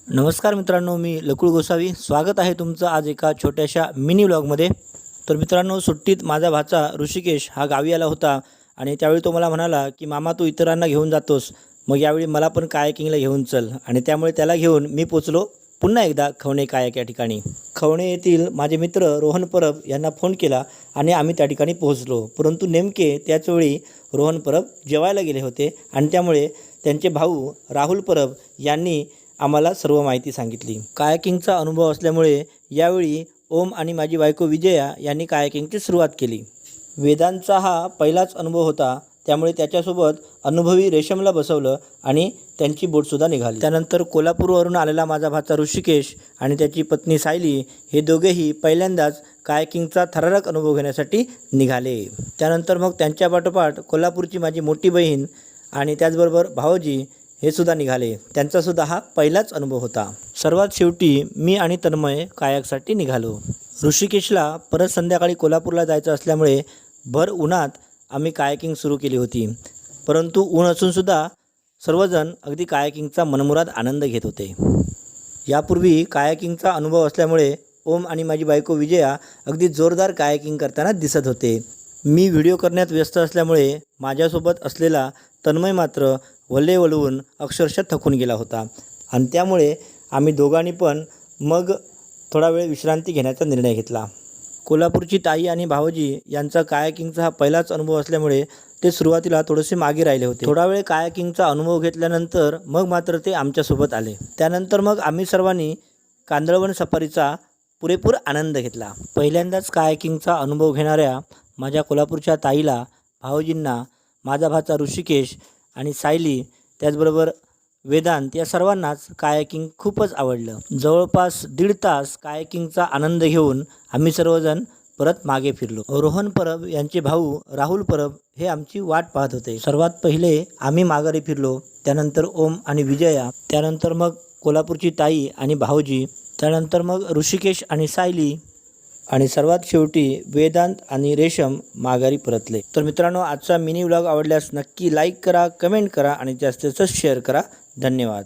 नमस्कार मित्रांनो, मी लकुळ गोसावी. स्वागत आहे तुमचं आज एका छोट्याशा मिनी व्लॉगमध्ये. तर मित्रांनो, सुट्टीत माझा भाचा ऋषिकेश हा गावी आला होता आणि त्यावेळी तो मला म्हणाला की मामा तू इतरांना घेऊन जातोस, मग यावेळी मला पण कायाकिंगला घेऊन चल. आणि त्यामुळे त्याला घेऊन मी पोचलो पुन्हा एकदा खवणे कायाक या ठिकाणी. खवणे येथील माझे मित्र रोहन परब यांना फोन केला आणि आम्ही त्या ठिकाणी पोहोचलो. परंतु नेमके त्याचवेळी रोहन परब जेवायला गेले होते आणि त्यामुळे त्यांचे भाऊ राहुल परब यांनी आम्हाला सर्व माहिती सांगितली. कायाकिंगचा अनुभव असल्यामुळे यावेळी ओम आणि माझी बायको विजया यांनी कायाकिंगची सुरुवात केली. वेदांचा हा पहिलाच अनुभव होता, त्यामुळे त्याच्यासोबत अनुभवी रेशमला बसवलं आणि त्यांची बोटसुद्धा निघाली. त्यानंतर कोल्हापूरवरून आलेला माझा भाचा ऋषिकेश आणि त्याची पत्नी सायली हे दोघेही पहिल्यांदाच कायाकिंगचा थरारक अनुभव घेण्यासाठी निघाले. त्यानंतर मग त्यांच्या पाठोपाठ कोल्हापूरची माझी मोठी बहीण आणि त्याचबरोबर भाऊजी हे सुद्धा निघाले. त्यांचासुद्धा हा पहिलाच अनुभव होता. सर्वात शेवटी मी आणि तन्मय कायाकसाठी निघालो. ऋषिकेशला परत संध्याकाळी कोल्हापूरला जायचं असल्यामुळे भर उन्हात आम्ही कायाकिंग सुरू केली होती. परंतु ऊन असूनसुद्धा सर्वजण अगदी कायाकिंगचा मनमुराद आनंद घेत होते. यापूर्वी कायाकिंगचा अनुभव असल्यामुळे ओम आणि माझी बायको विजया अगदी जोरदार कायाकिंग करताना दिसत होते. मी व्हिडिओ करण्यात व्यस्त असल्यामुळे माझ्यासोबत असलेला तन्मय मात्र वल्ले वळवून अक्षरशः थकून गेला होता आणि त्यामुळे आम्ही दोघांनी पण मग थोडा वेळ विश्रांती घेण्याचा निर्णय घेतला. कोल्हापूरची ताई आणि भाऊजी यांचा कायाकिंगचा हा पहिलाच अनुभव असल्यामुळे ते सुरुवातीला थोडेसे मागे राहिले होते. थोडा वेळ कायाकिंगचा अनुभव घेतल्यानंतर मग मात्र ते आमच्यासोबत आले. त्यानंतर मग आम्ही सर्वांनी कांदळवन सफारीचा पुरेपूर आनंद घेतला. पहिल्यांदाच कायाकिंगचा अनुभव घेणाऱ्या माझ्या कोल्हापूरच्या ताईला, भाऊजींना, माझा भाचा ऋषिकेश आणि सायली त्याचबरोबर वेदांत या सर्वांनाच कायाकिंग खूपच आवडलं. जवळपास 1.5 तास कायाकिंगचा आनंद घेऊन आम्ही सर्वजण परत मागे फिरलो. रोहन परब यांचे भाऊ राहुल परब हे आमची वाट पाहत होते. सर्वात पहिले आम्ही माघारी फिरलो, त्यानंतर ओम आणि विजया, त्यानंतर मग कोल्हापूरची ताई आणि भाऊजी, त्यानंतर मग ऋषिकेश आणि सायली आणि सर्वात शेवटी वेदांत आणि रेशम माघारी परतले. तर मित्रांनो, आजचा मिनी व्लॉग आवडल्यास नक्की लाईक करा, कमेंट करा आणि जास्तीत जास्त शेअर करा. धन्यवाद.